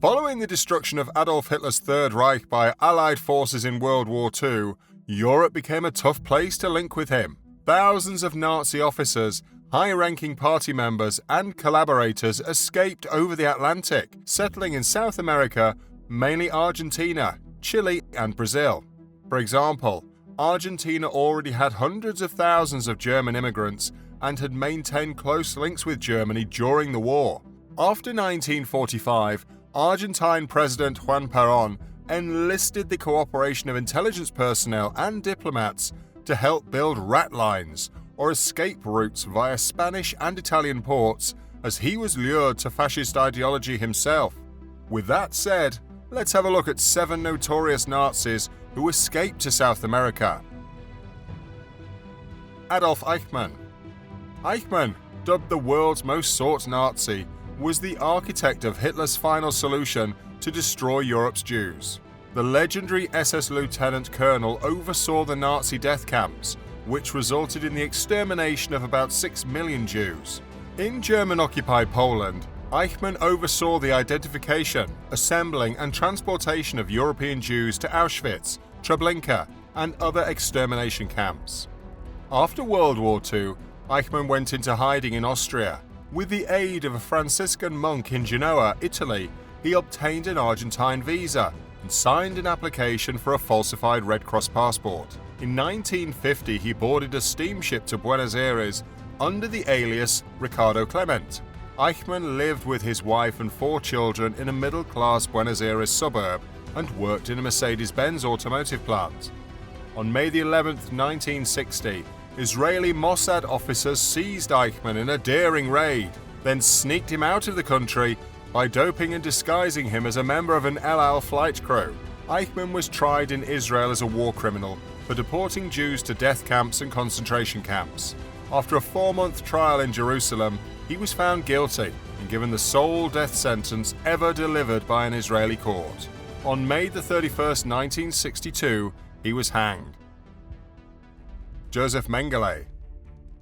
Following the destruction of Adolf Hitler's Third Reich by Allied forces in World War II, Europe became a tough place to link with him. Thousands of Nazi officers, high-ranking party members, and collaborators escaped over the Atlantic, settling in South America, mainly Argentina, Chile, and Brazil. For example, Argentina already had hundreds of thousands of German immigrants and had maintained close links with Germany during the war. After 1945, Argentine President Juan Perón enlisted the cooperation of intelligence personnel and diplomats to help build rat lines, or escape routes via Spanish and Italian ports, as he was lured to fascist ideology himself. With that said, let's have a look at 7 notorious Nazis who escaped to South America. Adolf Eichmann. Eichmann, dubbed the world's most sought Nazi, was the architect of Hitler's final solution to destroy Europe's Jews. The legendary SS Lieutenant Colonel oversaw the Nazi death camps, which resulted in the extermination of about 6 million Jews. In German-occupied Poland, Eichmann oversaw the identification, assembling and transportation of European Jews to Auschwitz, Treblinka, and other extermination camps. After World War II, Eichmann went into hiding in Austria. With the aid of a Franciscan monk in Genoa, Italy, he obtained an Argentine visa and signed an application for a falsified Red Cross passport. In 1950, he boarded a steamship to Buenos Aires under the alias Ricardo Clement. Eichmann lived with his wife and 4 children in a middle-class Buenos Aires suburb and worked in a Mercedes-Benz automotive plant. On May 11, 1960, Israeli Mossad officers seized Eichmann in a daring raid, then sneaked him out of the country by doping and disguising him as a member of an El Al flight crew. Eichmann was tried in Israel as a war criminal for deporting Jews to death camps and concentration camps. After a 4-month trial in Jerusalem, he was found guilty and given the sole death sentence ever delivered by an Israeli court. On May 31, 1962, he was hanged. Josef Mengele.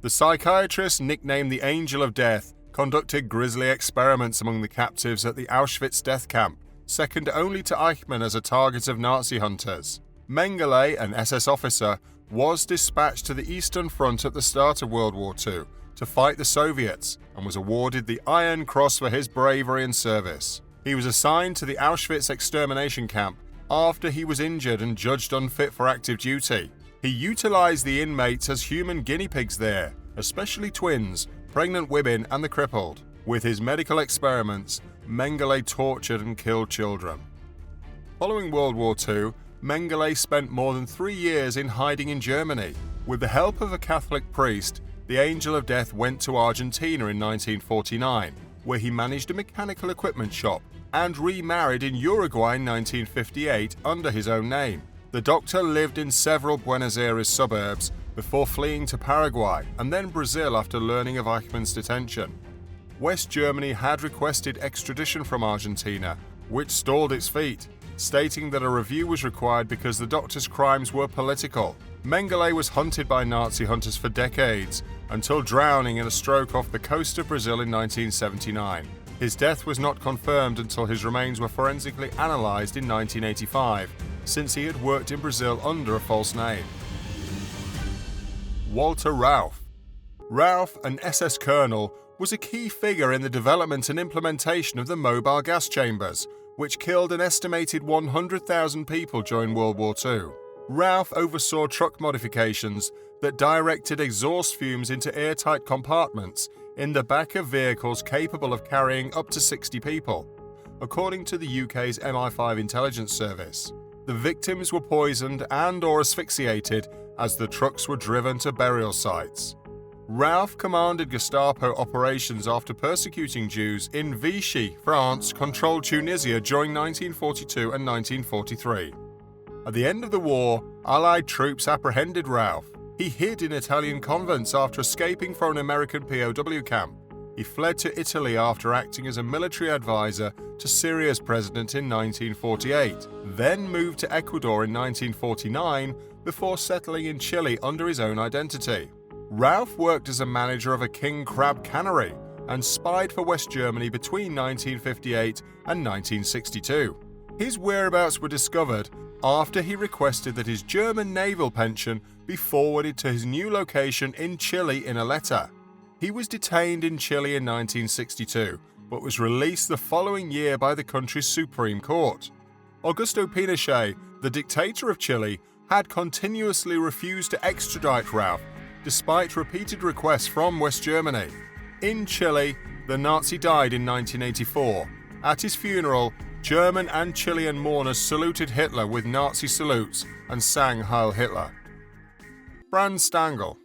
The psychiatrist, nicknamed the Angel of Death, conducted grisly experiments among the captives at the Auschwitz death camp, second only to Eichmann as a target of Nazi hunters. Mengele, an SS officer, was dispatched to the Eastern Front at the start of World War II to fight the Soviets and was awarded the Iron Cross for his bravery and service. He was assigned to the Auschwitz extermination camp after he was injured and judged unfit for active duty. He utilized the inmates as human guinea pigs there, especially twins, pregnant women, and the crippled. With his medical experiments, Mengele tortured and killed children. Following World War II, Mengele spent more than 3 years in hiding in Germany. With the help of a Catholic priest, the Angel of Death went to Argentina in 1949, where he managed a mechanical equipment shop, and remarried in Uruguay in 1958 under his own name. The doctor lived in several Buenos Aires suburbs before fleeing to Paraguay and then Brazil after learning of Eichmann's detention. West Germany had requested extradition from Argentina, which stalled its feet, stating that a review was required because the doctor's crimes were political. Mengele was hunted by Nazi hunters for decades, until drowning in a stroke off the coast of Brazil in 1979. His death was not confirmed until his remains were forensically analyzed in 1985, since he had worked in Brazil under a false name. Walter Rauff. Rauff, an SS colonel, was a key figure in the development and implementation of the mobile gas chambers, which killed an estimated 100,000 people during World War II. Rauff oversaw truck modifications that directed exhaust fumes into airtight compartments in the back of vehicles capable of carrying up to 60 people, according to the UK's MI5 intelligence service. The victims were poisoned and/or asphyxiated as the trucks were driven to burial sites. Rauff commanded Gestapo operations after persecuting Jews in Vichy, France-controlled Tunisia during 1942 and 1943. At the end of the war, Allied troops apprehended Rauff. He hid in Italian convents after escaping from an American POW camp. He fled to Italy after acting as a military advisor to Syria's president in 1948, then moved to Ecuador in 1949 before settling in Chile under his own identity. Rauff worked as a manager of a king crab cannery and spied for West Germany between 1958 and 1962. His whereabouts were discovered after he requested that his German naval pension be forwarded to his new location in Chile in a letter. He was detained in Chile in 1962, but was released the following year by the country's Supreme Court. Augusto Pinochet, the dictator of Chile, had continuously refused to extradite Rauch, despite repeated requests from West Germany. In Chile, the Nazi died in 1984. At his funeral, German and Chilean mourners saluted Hitler with Nazi salutes and sang Heil Hitler. Franz Stangl.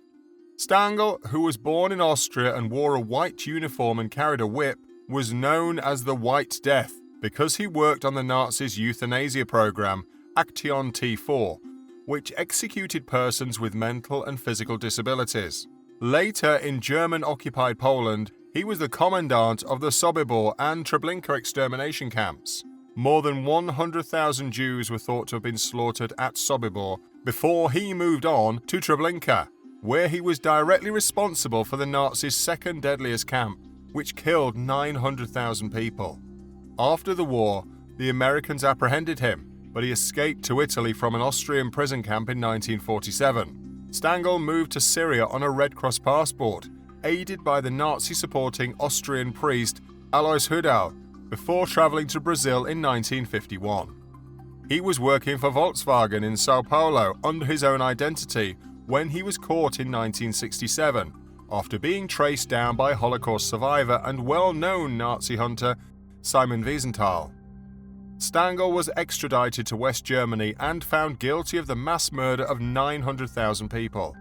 Stangl, who was born in Austria and wore a white uniform and carried a whip, was known as the White Death because he worked on the Nazis' euthanasia program, Aktion T4, which executed persons with mental and physical disabilities. Later, in German-occupied Poland, he was the commandant of the Sobibor and Treblinka extermination camps. More than 100,000 Jews were thought to have been slaughtered at Sobibor before he moved on to Treblinka, where he was directly responsible for the Nazis' second deadliest camp, which killed 900,000 people. After the war, the Americans apprehended him, but he escaped to Italy from an Austrian prison camp in 1947. Stangl moved to Syria on a Red Cross passport, aided by the Nazi-supporting Austrian priest Alois Hudal, before traveling to Brazil in 1951. He was working for Volkswagen in Sao Paulo under his own identity when he was caught in 1967, after being traced down by Holocaust survivor and well-known Nazi hunter Simon Wiesenthal. Stangl was extradited to West Germany and found guilty of the mass murder of 900,000 people.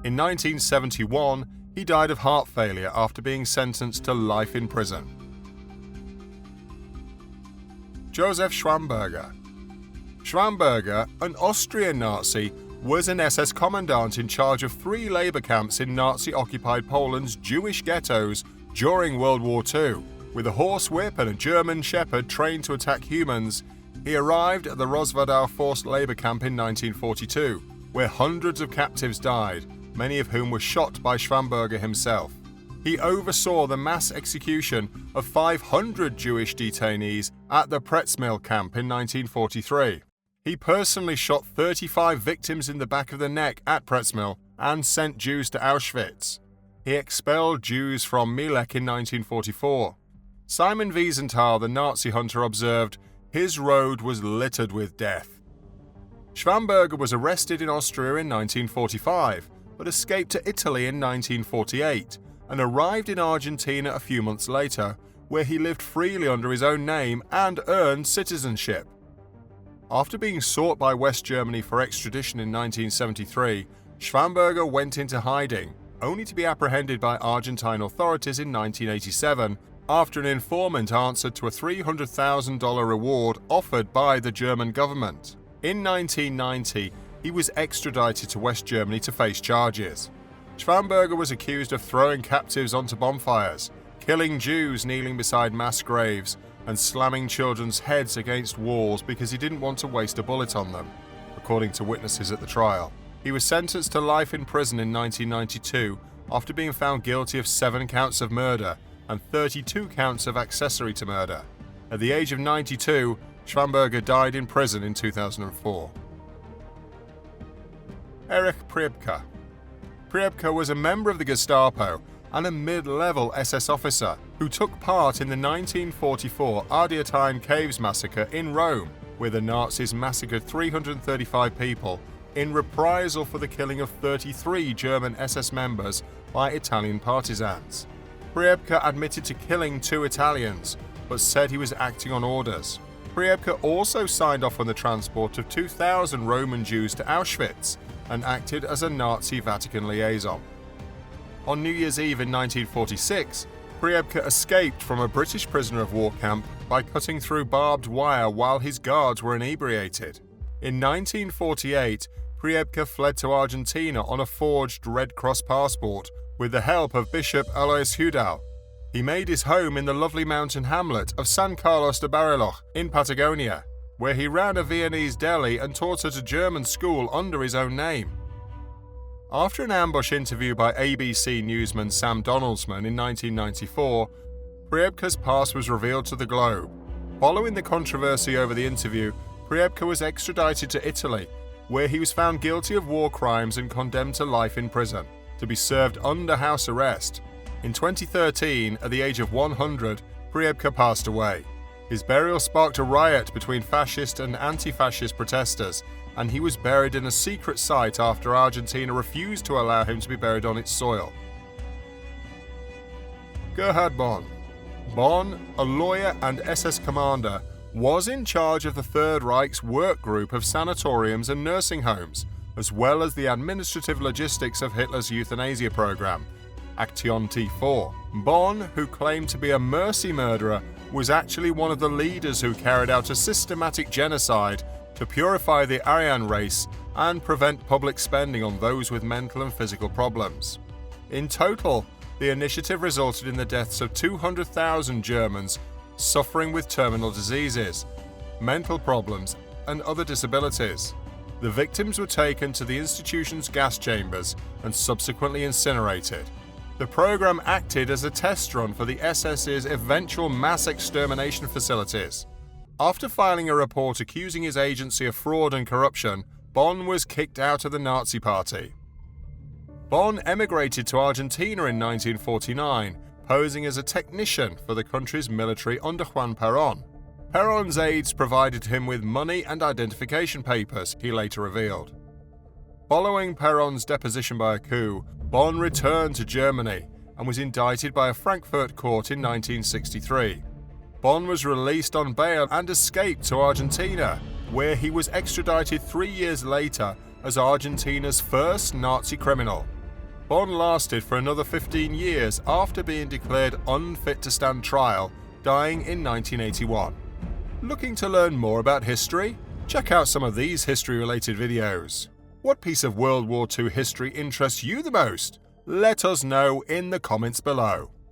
In 1971, he died of heart failure after being sentenced to life in prison. Josef Schwamberger. Schwamberger, an Austrian Nazi, was an SS commandant in charge of 3 labor camps in Nazi-occupied Poland's Jewish ghettos during World War II. With a horsewhip and a German shepherd trained to attack humans, he arrived at the Roswedau forced labor camp in 1942, where hundreds of captives died, many of whom were shot by Schwamberger himself. He oversaw the mass execution of 500 Jewish detainees at the Pretzmil camp in 1943. He personally shot 35 victims in the back of the neck at Pretzmil and sent Jews to Auschwitz. He expelled Jews from Mielec in 1944. Simon Wiesenthal, the Nazi hunter, observed, "His road was littered with death." Schwamberger was arrested in Austria in 1945, but escaped to Italy in 1948 and arrived in Argentina a few months later, where he lived freely under his own name and earned citizenship. After being sought by West Germany for extradition in 1973, Schwamberger went into hiding, only to be apprehended by Argentine authorities in 1987 after an informant answered to a $300,000 reward offered by the German government. In 1990, he was extradited to West Germany to face charges. Schwamberger was accused of throwing captives onto bonfires, killing Jews kneeling beside mass graves, and slamming children's heads against walls because he didn't want to waste a bullet on them, according to witnesses at the trial. He was sentenced to life in prison in 1992 after being found guilty of 7 counts of murder and 32 counts of accessory to murder. At the age of 92, Schwamberger died in prison in 2004. Erich Priebke. Priebke was a member of the Gestapo and a mid-level SS officer who took part in the 1944 Ardeatine Caves massacre in Rome, where the Nazis massacred 335 people in reprisal for the killing of 33 German SS members by Italian partisans. Priebke admitted to killing 2 Italians, but said he was acting on orders. Priebke also signed off on the transport of 2,000 Roman Jews to Auschwitz and acted as a Nazi Vatican liaison. On New Year's Eve in 1946, Priebke escaped from a British prisoner of war camp by cutting through barbed wire while his guards were inebriated. In 1948, Priebke fled to Argentina on a forged Red Cross passport with the help of Bishop Alois Hudal. He made his home in the lovely mountain hamlet of San Carlos de Bariloche in Patagonia, where he ran a Viennese deli and taught at a German school under his own name. After an ambush interview by ABC newsman Sam Donaldsman in 1994, Priebke's past was revealed to the Globe. Following the controversy over the interview, Priebke was extradited to Italy, where he was found guilty of war crimes and condemned to life in prison, to be served under house arrest. In 2013, at the age of 100, Priebke passed away. His burial sparked a riot between fascist and anti-fascist protesters, and he was buried in a secret site after Argentina refused to allow him to be buried on its soil. Gerhard Bonn. Bonn, a lawyer and SS commander, was in charge of the Third Reich's work group of sanatoriums and nursing homes, as well as the administrative logistics of Hitler's euthanasia program, Aktion T4. Bonn, who claimed to be a mercy murderer, was actually one of the leaders who carried out a systematic genocide to purify the Aryan race and prevent public spending on those with mental and physical problems. In total, the initiative resulted in the deaths of 200,000 Germans suffering with terminal diseases, mental problems, and other disabilities. The victims were taken to the institution's gas chambers and subsequently incinerated. The program acted as a test run for the SS's eventual mass extermination facilities. After filing a report accusing his agency of fraud and corruption, Bonn was kicked out of the Nazi Party. Bonn emigrated to Argentina in 1949, posing as a technician for the country's military under Juan Perón. Perón's aides provided him with money and identification papers, he later revealed. Following Perón's deposition by a coup, Bonn returned to Germany and was indicted by a Frankfurt court in 1963. Bonn was released on bail and escaped to Argentina, where he was extradited 3 years later as Argentina's first Nazi criminal. Bonn lasted for another 15 years after being declared unfit to stand trial, dying in 1981. Looking to learn more about history? Check out some of these history-related videos. What piece of World War II history interests you the most? Let us know in the comments below.